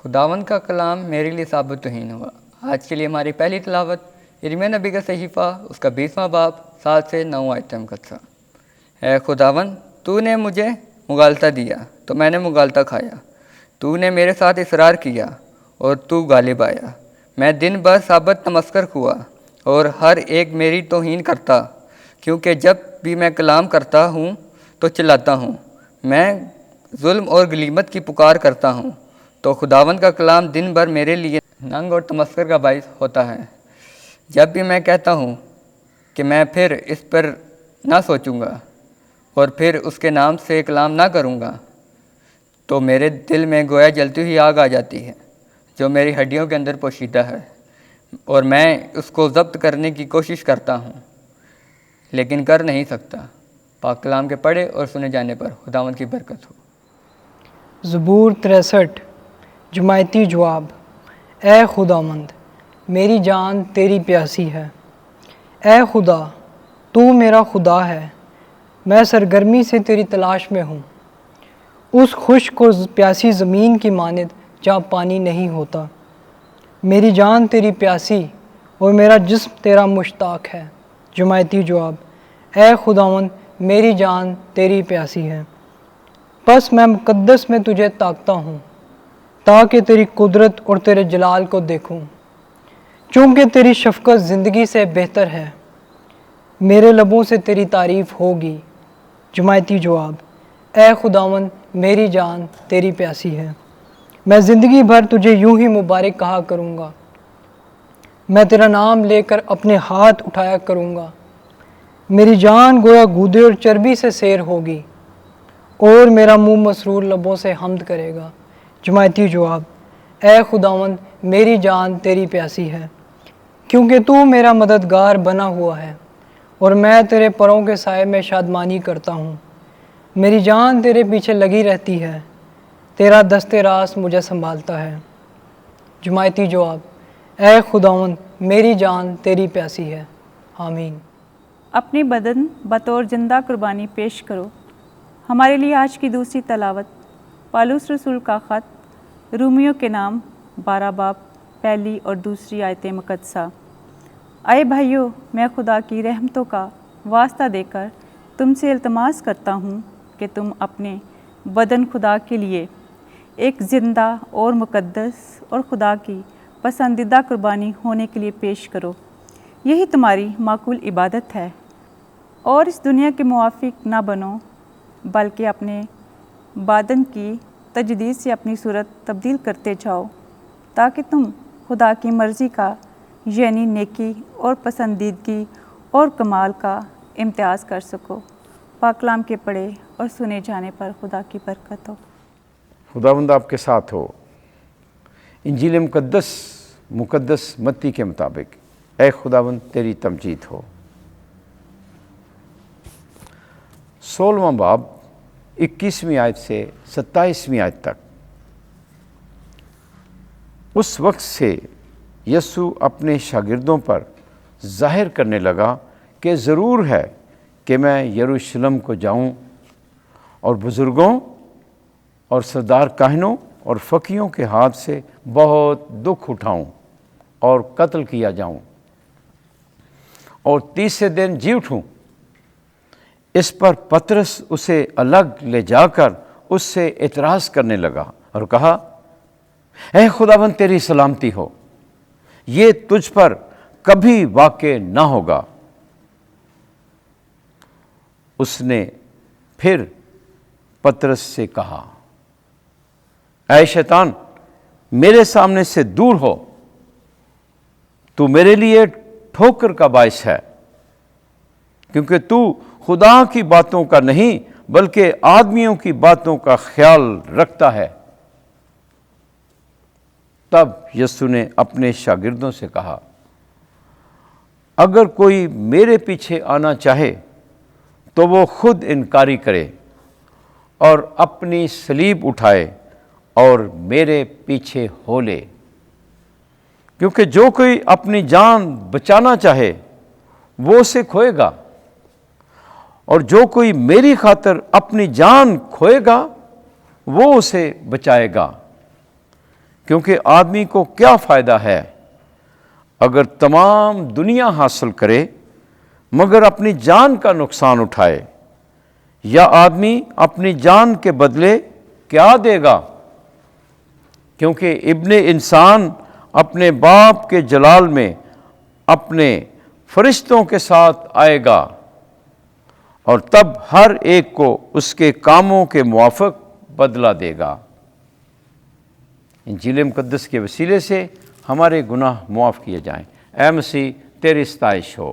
خداوند کا کلام میرے لیے ثابت توہین ہوا۔ آج کے لیے ہماری پہلی تلاوت یرمیہ نبی کا صحیفہ اس کا 20واں باب 7 سے 9 آیت مقدسہ۔ اے خداوند، تو نے مجھے مغالطہ دیا تو میں نے مغالطہ کھایا، تو نے میرے ساتھ اصرار کیا اور تو غالب آیا۔ میں دن بھر ثابت تمسخر ہوا اور ہر ایک میری توہین کرتا، کیونکہ جب بھی میں کلام کرتا ہوں تو چلاتا ہوں، میں ظلم اور غلیمت کی پکار کرتا ہوں، تو خداوند کا کلام دن بھر میرے لیے ننگ اور تمسخر کا باعث ہوتا ہے۔ جب بھی میں کہتا ہوں کہ میں پھر اس پر نہ سوچوں گا اور پھر اس کے نام سے کلام نہ کروں گا، تو میرے دل میں گویا جلتی ہوئی آگ آ جاتی ہے جو میری ہڈیوں کے اندر پوشیدہ ہے، اور میں اس کو ضبط کرنے کی کوشش کرتا ہوں لیکن کر نہیں سکتا۔ پاک کلام کے پڑھے اور سنے جانے پر خداوند کی برکت ہو۔ زبور 63 جماعتی جواب۔ اے خداوند، میری جان تیری پیاسی ہے۔ اے خدا، تو میرا خدا ہے، میں سرگرمی سے تیری تلاش میں ہوں، اس خشک اور پیاسی زمین کی مانند جہاں پانی نہیں ہوتا۔ میری جان تیری پیاسی اور میرا جسم تیرا مشتاق ہے۔ جماعتی جواب۔ اے خداوند، میری جان تیری پیاسی ہے، پس میں مقدس میں تجھے تاکتا ہوں تاکہ تیری قدرت اور تیرے جلال کو دیکھوں، چونکہ تیری شفقت زندگی سے بہتر ہے، میرے لبوں سے تیری تعریف ہوگی۔ جماعتی جواب۔ اے خداوند، میری جان تیری پیاسی ہے، میں زندگی بھر تجھے یوں ہی مبارک کہا کروں گا، میں تیرا نام لے کر اپنے ہاتھ اٹھایا کروں گا۔ میری جان گویا گودے اور چربی سے سیر ہوگی، اور میرا منہ مسرور لبوں سے حمد کرے گا۔ جماعتی جواب۔ اے خداوند، میری جان تیری پیاسی ہے، کیونکہ تو میرا مددگار بنا ہوا ہے، اور میں تیرے پروں کے سائے میں شادمانی کرتا ہوں۔ میری جان تیرے پیچھے لگی رہتی ہے، تیرا دست راست مجھے سنبھالتا ہے۔ جماعتی جواب۔ اے خداوند، میری جان تیری پیاسی ہے۔ آمین۔ اپنی بدن بطور زندہ قربانی پیش کرو۔ ہمارے لیے آج کی دوسری تلاوت پالوس رسول کا خط رومیوں کے نام 12 باب پہلی اور دوسری آیت مقدسہ۔ اے بھائیو، میں خدا کی رحمتوں کا واسطہ دے کر تم سے التماس کرتا ہوں کہ تم اپنے بدن خدا کے لیے ایک زندہ اور مقدس اور خدا کی پسندیدہ قربانی ہونے کے لیے پیش کرو، یہی تمہاری معقول عبادت ہے۔ اور اس دنیا کے موافق نہ بنو، بلکہ اپنے بدن کی تجدید سے اپنی صورت تبدیل کرتے جاؤ، تاکہ تم خدا کی مرضی کا یعنی نیکی اور پسندیدگی اور کمال کا امتیاز کر سکو۔ پاک کلام کے پڑھے اور سنے جانے پر خدا کی برکت ہو۔ خداوند آپ کے ساتھ ہو۔ انجیل مقدس متی کے مطابق اے خداوند تیری تمجید ہو۔ 16واں باب 21ویں آیت سے 27ویں آیت تک۔ اس وقت سے یسوع اپنے شاگردوں پر ظاہر کرنے لگا کہ ضرور ہے کہ میں یروشلم کو جاؤں اور بزرگوں اور سردار کاہنوں اور فقیہوں کے ہاتھ سے بہت دکھ اٹھاؤں اور قتل کیا جاؤں اور تیسرے دن جی اٹھوں۔ اس پر پطرس اسے الگ لے جا کر اس سے اعتراض کرنے لگا اور کہا، اے خداوند تیری سلامتی ہو، یہ تجھ پر کبھی واقع نہ ہوگا۔ اس نے پھر پطرس سے کہا، اے شیطان، میرے سامنے سے دور ہو، تو میرے لیے ٹھوکر کا باعث ہے، کیونکہ تو خدا کی باتوں کا نہیں بلکہ آدمیوں کی باتوں کا خیال رکھتا ہے۔ تب یسوع نے اپنے شاگردوں سے کہا، اگر کوئی میرے پیچھے آنا چاہے تو وہ خود انکاری کرے اور اپنی صلیب اٹھائے اور میرے پیچھے ہو لے، کیونکہ جو کوئی اپنی جان بچانا چاہے وہ اسے کھوئے گا، اور جو کوئی میری خاطر اپنی جان کھوئے گا وہ اسے بچائے گا۔ کیونکہ آدمی کو کیا فائدہ ہے اگر تمام دنیا حاصل کرے مگر اپنی جان کا نقصان اٹھائے؟ یا آدمی اپنی جان کے بدلے کیا دے گا؟ کیونکہ ابن انسان اپنے باپ کے جلال میں اپنے فرشتوں کے ساتھ آئے گا، اور تب ہر ایک کو اس کے کاموں کے موافق بدلہ دے گا۔ انجیل مقدس کے وسیلے سے ہمارے گناہ معاف کیے جائیں۔ اے مسیح، تیری ستائش ہو۔